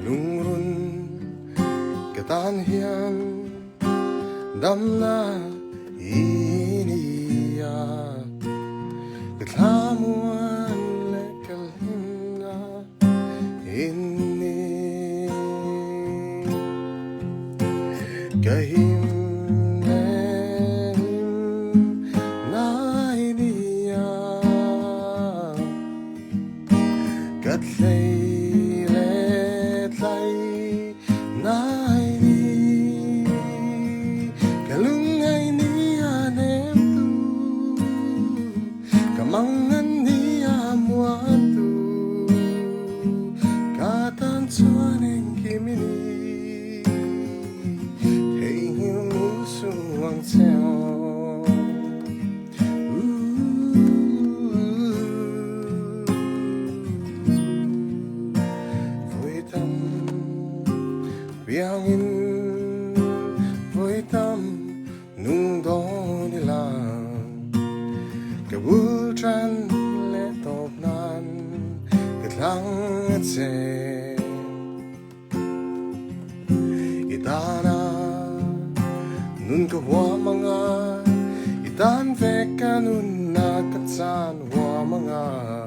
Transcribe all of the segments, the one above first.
lungrun katan hian damna inia katlamuan lekal himna inni kahim Biangin với tâm nung đó đi làm cái bữa tràn lệ tộp nan cái lăng chê itana nun cái hoa manga itan về cái nun na cái chan hoa manga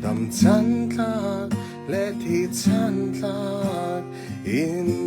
đam chan lạc lệ thì chan lạc in